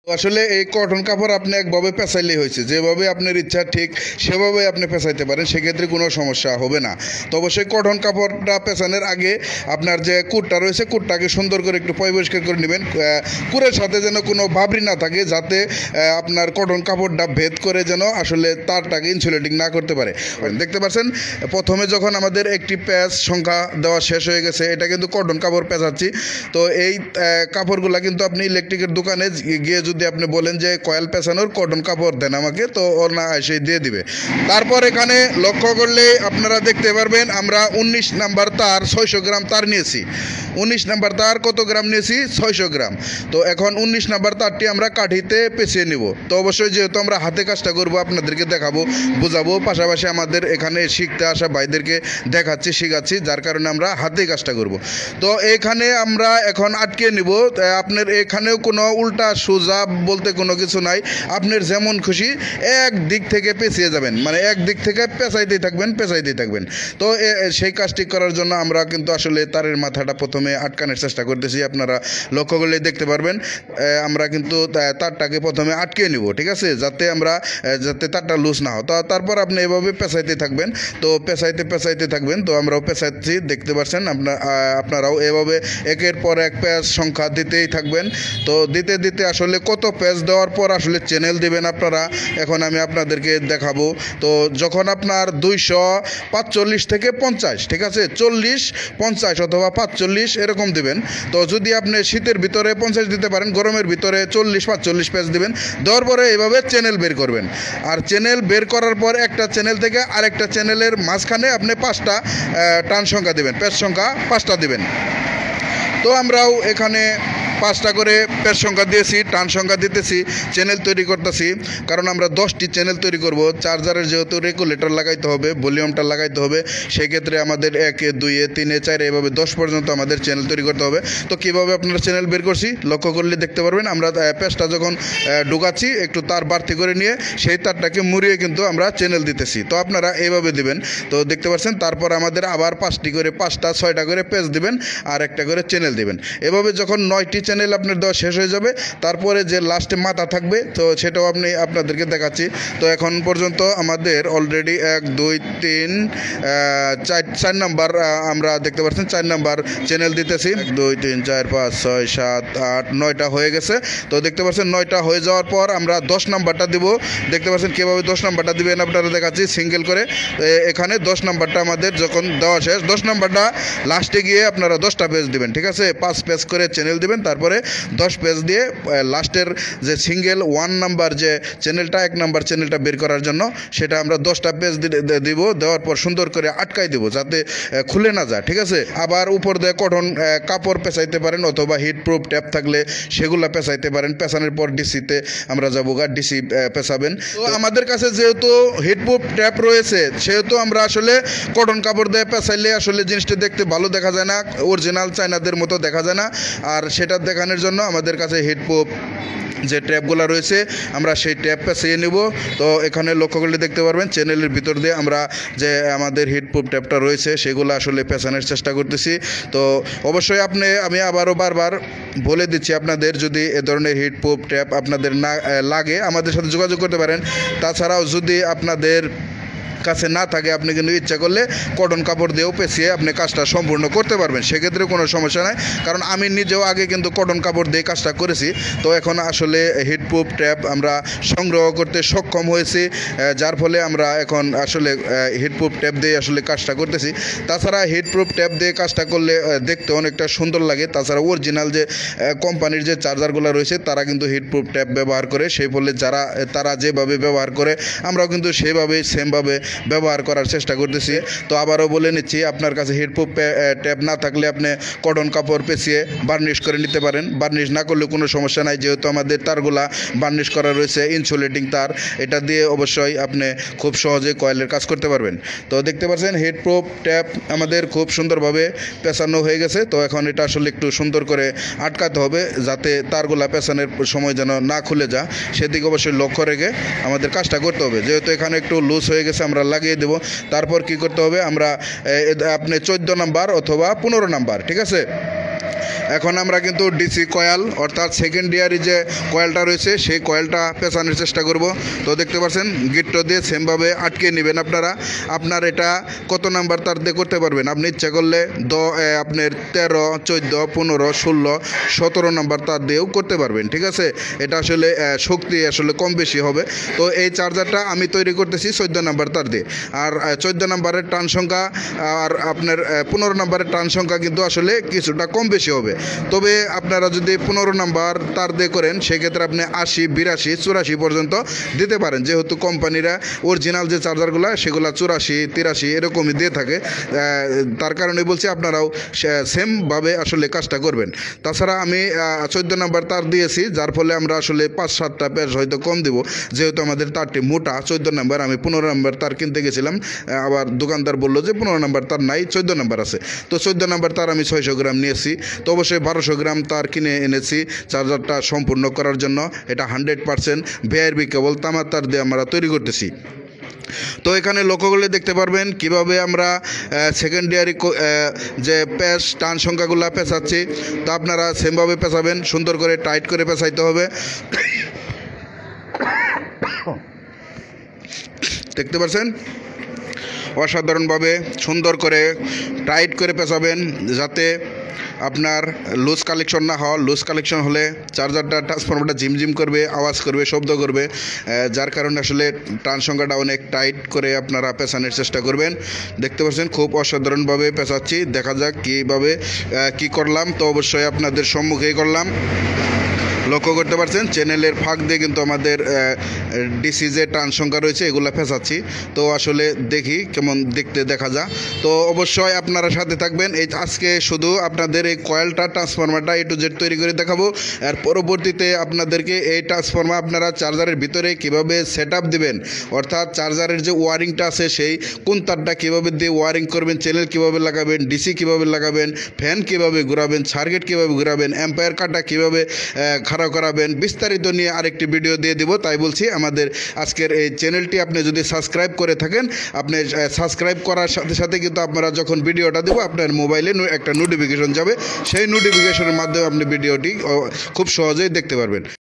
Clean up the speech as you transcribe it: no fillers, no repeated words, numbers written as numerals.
আসলে এই কটন কাপড় আপনি একভাবে পেঁচাইলেই হয়েছে, যেভাবে আপনার ইচ্ছা ঠিক সেভাবে আপনি পেঁচাইতে পারেন, সেক্ষেত্রে কোনো সমস্যা হবে না। তো অবশ্যই কটন কাপড়টা পেঁচানোর আগে আপনার যে কুটটা রয়েছে কুটটাকে সুন্দর করে একটু পরিষ্কার করে নেবেন, কুরের সাথে যেন কোনো বাবরি না থাকে, যাতে আপনার কটন কাপড়টা ভেদ করে যেন আসলে তারটাকে ইনসুলেটিং না করতে পারে। দেখতে পাচ্ছেন প্রথমে যখন আমাদের একটি প্যাচ সংখ্যা দেওয়া শেষ হয়ে গেছে, এটা কিন্তু কটন কাপড় পেঁচাচ্ছি। তো এই কাপড়গুলো কিন্তু আপনি ইলেকট্রিকের দোকানে গিয়ে যদি আপনি বলেন যে কয়েল পেঁচানোর কটন কাপড় দেন আমাকে, তো ওর না এসে দিয়ে দিবে। তারপর এখানে লক্ষ্য করলে আপনারা দেখতে পারবেন আমরা 19 নাম্বার তার 600 গ্রাম তার নিয়েছি। 19 নাম্বার তার কত গ্রাম নিয়েছি? 600 গ্রাম। তো এখন 19 নাম্বার তারটি আমরা কাঠিতে পেঁচিয়ে নিব। তো অবশ্যই যেহেতু আমরা হাতে কাজটা করব, আপনাদেরকে দেখাবো, বোঝাবো, পাশাপাশি আমাদের এখানে শিখতে আসা ভাইদেরকে দেখাচ্ছি, শেখাচ্ছি, যার কারণে আমরা হাতে কাজটা করব। তো এখানে আমরা এখন আটকে নিব। আপনার এখানেও কোনো উল্টা সোজা বলতে কোনো কিছু নাই, আপনার যেমন খুশি এক দিক থেকে পেঁচিয়ে যাবেন, মানে এক দিক থেকে পেঁচাইতেই থাকবেন। তো সেই কাজটি করার জন্য আমরা কিন্তু আসলে তারের মাথাটা প্রথমে আটকানোর চেষ্টা করতেছি। আপনারা লক্ষ্য করলে দেখতে পারবেন আমরা কিন্তু তারটাকে প্রথমে আটকে নিব, ঠিক আছে, যাতে তারটা লুজ না হয়। তো তারপর আপনি এভাবে পেঁচাইতে থাকবেন। তো পেঁচাইতে থাকবেন। তো আমরাও পেঁচাচ্ছি, দেখতে পাচ্ছেন। আপনারাও এভাবে একের পর এক প্যাচ সংখ্যা দিতেই থাকবেন। তো দিতে আসলে কত প্যাচ দেওয়ার পর আসলে চ্যানেল দিবেন আপনারা, এখন আমি আপনাদেরকে দেখাবো। তো যখন আপনার 245 থেকে 50, ঠিক আছে, 40, 50 অথবা 45 এরকম দিবেন। তো যদি আপনি শীতের ভিতরে 50 দিতে পারেন, গরমের ভিতরে 40, 45 প্যাচ দিবেন। দেওয়ার পরে এইভাবে চ্যানেল বের করবেন। আর চ্যানেল বের করার পর একটা চ্যানেল থেকে আরেকটা চ্যানেলের মাঝখানে আপনি 5টা টান সংখ্যা দিবেন, প্যাচ সংখ্যা 5টা দিবেন। তো আমরাও এখানে 5টা করে প্যাচ সংখ্যা দিয়েছি, টান সংখ্যা দিতেছি, চ্যানেল তৈরি করতেছি। কারণ আমরা 10টি চ্যানেল তৈরি করব। চার্জারের যেহেতু রেগুলেটর লাগাইতে হবে, ভলিউমটা লাগাইতে হবে, সেক্ষেত্রে আমাদের 1, 2, 3, 4 এভাবে 10 পর্যন্ত আমাদের চ্যানেল তৈরি করতে হবে। তো কীভাবে আপনারা চ্যানেল বের করছি লক্ষ্য করলে দেখতে পারবেন। আমরা প্যাচটা যখন ঢুকাচ্ছি একটু তার বাড়তি করে নিয়ে সেই তারটাকে মুড়িয়ে কিন্তু আমরা চ্যানেল দিতেছি। তো আপনারা এইভাবে দিবেন। তো দেখতে পাচ্ছেন। তারপর আমাদের আবার 5টি করে 5টা 6টা করে প্যাচ দিবেন আর একটা করে চ্যানেল দিবেন। এভাবে যখন 9টি চ্যানেল আপনার দেওয়া শেষ হয়ে যাবে, তারপরে যে লাস্টে মাথা থাকবে, তো সেটাও আপনাদেরকে দেখাচ্ছি। তো এখন পর্যন্ত আমাদের অলরেডি 1, 2, 3, 4 নাম্বার আমরা দেখতে পাচ্ছেন 4 নাম্বার চ্যানেল দিতেছি। 1, 2, 3, 4, 5, 6, 7, 8, 9টা হয়ে গেছে। তো দেখতে পাচ্ছেন 9টা হয়ে যাওয়ার পর আমরা 10 নাম্বারটা দিব। দেখতে পাচ্ছেন কীভাবে 10 নাম্বারটা দিবেন আপনারা দেখাচ্ছি সিঙ্গেল করে। এখানে 10 নাম্বারটা আমাদের যখন দেওয়া শেষ, 10 নাম্বারটা লাস্টে গিয়ে আপনারা 10টা পেজ দিবেন, ঠিক আছে, 5 পেজ করে চ্যানেল দিবেন। তারপরে 10 পেজ দিয়ে লাস্টের যে সিঙ্গেল 1 নাম্বার যে চ্যানেলটা, 1 নাম্বার চ্যানেলটা বের করার জন্য সেটা আমরা 10টা পেজ দিব। দেওয়ার পর সুন্দর করে আটকাই দেবো যাতে খুলে না যায়, ঠিক আছে। আবার উপর দিয়ে কটন কাপড় পেঁচাইতে পারেন, অথবা হিট প্রুফ ট্যাপ থাকলে সেগুলো পেঁচাইতে পারেন। পেঁচানোর পর ডিসিতে আমরা যাবো, ডিসি পেঁচাবেন। তো আমাদের কাছে যেহেতু হিট প্রুফ ট্যাপ রয়েছে, সেহেতু আমরা আসলে কটন কাপড় দিয়ে পেঁচাইলে আসলে জিনিসটা দেখতে ভালো দেখা যায় না, অরিজিনাল চায়নাদের মতো দেখা যায় না। আর সেটা দেখানোর জন্য আমাদের কাছে হিট প্রুফ যে ট্যাপগুলো রয়েছে আমরা সেই ট্যাপ পেঁচিয়ে নেব। তো এখানে লক্ষ্য করলে দেখতে পারবেন চ্যানেলের ভিতর দিয়ে আমরা যে আমাদের হিট প্রুফ ট্যাপটা রয়েছে সেগুলো আসলে পেঁচানোর চেষ্টা করতেছি। তো অবশ্যই আমি আবারও বারবার বলে দিচ্ছি, আপনাদের যদি এ ধরনের হিট প্রুফ ট্যাপ আপনাদের না লাগে আমাদের সাথে যোগাযোগ করতে পারেন। তাছাড়াও যদি আপনাদের কাছে না থাকে, আপনি কিন্তু ইচ্ছা করলে কটন কাপড় দিয়েও পেঁচিয়ে আপনি কাজটা সম্পূর্ণ করতে পারবেন, সেক্ষেত্রে কোনো সমস্যা নাই। কারণ আমি নিজেও আগে কিন্তু কটন কাপড় দিয়ে কাজটা করেছি। তো এখন আসলে হিটপ্রুফ ট্যাপ আমরা সংগ্রহ করতে সক্ষম হয়েছি, যার ফলে আমরা এখন আসলে হিটপ্রুফ ট্যাপ দিয়ে আসলে কাজটা করতেছি। তাছাড়া হিটপ্রুফ ট্যাপ দিয়ে কাজটা করলে দেখতে অনেকটা সুন্দর লাগে। তাছাড়া অরিজিনাল যে কোম্পানির যে চার্জারগুলো রয়েছে তারা কিন্তু হিটপ্রুফ ট্যাপ ব্যবহার করে, সেই ফলে তারা যেভাবে ব্যবহার করে আমরাও কিন্তু সেভাবেই সেমভাবে ব্যবহার করার চেষ্টা করতেছি। তো আবারও বলে নিচ্ছি, আপনার কাছে হিটপ্রুফ ট্যাপ না থাকলে আপনি কটন কাপড় পেঁচিয়ে বার্নিশ করে নিতে পারেন। বার্নিশ না করলে কোনো সমস্যা নাই, যেহেতু আমাদের তারগুলা বার্নিশ করা রয়েছে, ইনসুলেটিং তার, এটা দিয়ে অবশ্যই আপনি খুব সহজে কয়েলের কাজ করতে পারবেন। তো দেখতে পাচ্ছেন হিটপ্রুফ ট্যাপ আমাদের খুব সুন্দরভাবে পেঁচানো হয়ে গেছে। তো এখন এটা আসলে একটু সুন্দর করে আটকাতে হবে, যাতে তারগুলা পেঁচানোর সময় যেন না খুলে যায়, সেদিকে অবশ্যই লক্ষ্য রেখে আমাদের কাজটা করতে হবে। যেহেতু এখানে একটু লুজ হয়ে গেছে আমরা লাগিয়ে দেব। তারপর কি করতে হবে, আমরা আপনি 14 নাম্বার অথবা 15 নাম্বার, ঠিক আছে, এখন আমরা কিন্তু ডিসি কয়েল অর্থাৎ সেকেন্ডারি যে কয়েলটা রয়েছে সেই কয়েলটা পেঁচানোর চেষ্টা করব। তো দেখতে পাচ্ছেন গিট্টো দিয়ে সেমভাবে আটকে নেবেন আপনারা। আপনার এটা কত নাম্বার তার দিয়ে করতে পারবেন, আপনি ইচ্ছা করলে আপনার 13, 14, 15, 16, 17 নাম্বার তার দিয়েও করতে পারবেন, ঠিক আছে। এটা আসলে শক্তি আসলে কম বেশি হবে। তো এই চার্জারটা আমি তৈরি করতেছি 14 নাম্বার তার দিয়ে, আর 14 নাম্বারের টান সংখ্যা আর আপনার 15 নাম্বারের টান সংখ্যা কিন্তু আসলে কিছুটা কম বেশি হবে। তবে আপনারা যদি 15 নাম্বার তার দিয়ে করেন সেক্ষেত্রে আপনি 80, 82, 84 পর্যন্ত দিতে পারেন, যেহেতু কোম্পানিরা অরিজিনাল যে চার্জারগুলো সেগুলো 84, 83 এরকমই দিয়ে থাকে। তার কারণে বলছি আপনারাও সেমভাবে আসলে কাজটা করবেন। তাছাড়া আমি 14 নাম্বার তার দিয়েছি, যার ফলে আমরা আসলে 5-7টা প্যাচ হয়তো কম দেব, যেহেতু আমাদের তারটি মোটা 14 নাম্বার। আমি 15 নাম্বার তার কিনতে গেছিলাম, আবার দোকানদার বললো যে 15 নাম্বার তার নাই, 14 নাম্বার আছে। তো 14 নাম্বার তার আমি 600 গ্রাম নিয়েছি। তো অবশ্যই 1200 গ্রাম তার কিনে এনেছি চার্জারটা সম্পূর্ণ করার জন্য। এটা 100% ভিআরবি কেবল তামার তার দিয়ে আমরা তৈরি করতেছি। তো এখানে লক্ষ্য করলে দেখতে পারবেন কিভাবে আমরা সেকেন্ডারি যে প্যাচ টান সংখ্যাগুলো পেঁচাচ্ছি। তো আপনারা সেমভাবে পেঁচাবেন, সুন্দর করে টাইট করে পেঁচাইতে হবে। দেখতে পাচ্ছেন অসাধারণভাবে সুন্দর করে টাইট করে পেঁচাবেন, যাতে আপনার লুজ কালেকশন না হয়। লুজ কালেকশন হলে চার্জারটা ট্রান্সফরমারটা ঝিমঝিম করবে, আওয়াজ করবে, শব্দ করবে, যার কারণে আসলে টান সংখ্যাটা অনেক টাইট করে আপনারা পেঁচানোর চেষ্টা করবেন। দেখতে পাচ্ছেন খুব অসাধারণভাবে পেঁচাচ্ছি। দেখা যাক কীভাবে কি করলাম। তো অবশ্যই আপনাদের সম্মুখেই করলাম। লক্ষ্য করতে পারছেন চ্যানেলের ফাঁক দিয়ে কিন্তু আমাদের ডিসি যে টান সংখ্যা রয়েছে এগুলো ফেঁচাচ্ছি। তো আসলে দেখি কেমন দেখতে দেখা যায়। তো অবশ্যই আপনারা সাথে থাকবেন। এই আজকে শুধু আপনাদের এই কয়েলটা ট্রান্সফরমারটা A to Z তৈরি করে দেখাবো। আর পরবর্তীতে আপনাদেরকে এই ট্রান্সফরমার আপনারা চার্জারের ভিতরে কীভাবে সেট আপ দেবেন, অর্থাৎ চার্জারের যে ওয়ারিংটা আছে সেই কোন তারটা কীভাবে দিয়ে ওয়ারিং করবেন, চ্যানেল কীভাবে লাগাবেন, ডিসি কীভাবে লাগাবেন, ফ্যান কীভাবে ঘোরাবেন, সার্কিট কীভাবে ঘোরাবেন, অ্যাম্পায়ার কাটা কীভাবে খাড়া করাবেন, বিস্তারিত নিয়ে আরেকটি ভিডিও দিয়ে দিব। তাই বলছি আমাদের আজকের এই চ্যানেলটি আপনি যদি সাবস্ক্রাইব করে থাকেন, আপনি সাবস্ক্রাইব করার সাথে সাথে কিন্তু আপনারা যখন ভিডিওটা দেবো আপনার মোবাইলে একটা নোটিফিকেশন যাবে। সেই নোটিফিকেশনের মাধ্যমে আপনি ভিডিওটি খুব সহজেই দেখতে পারবেন।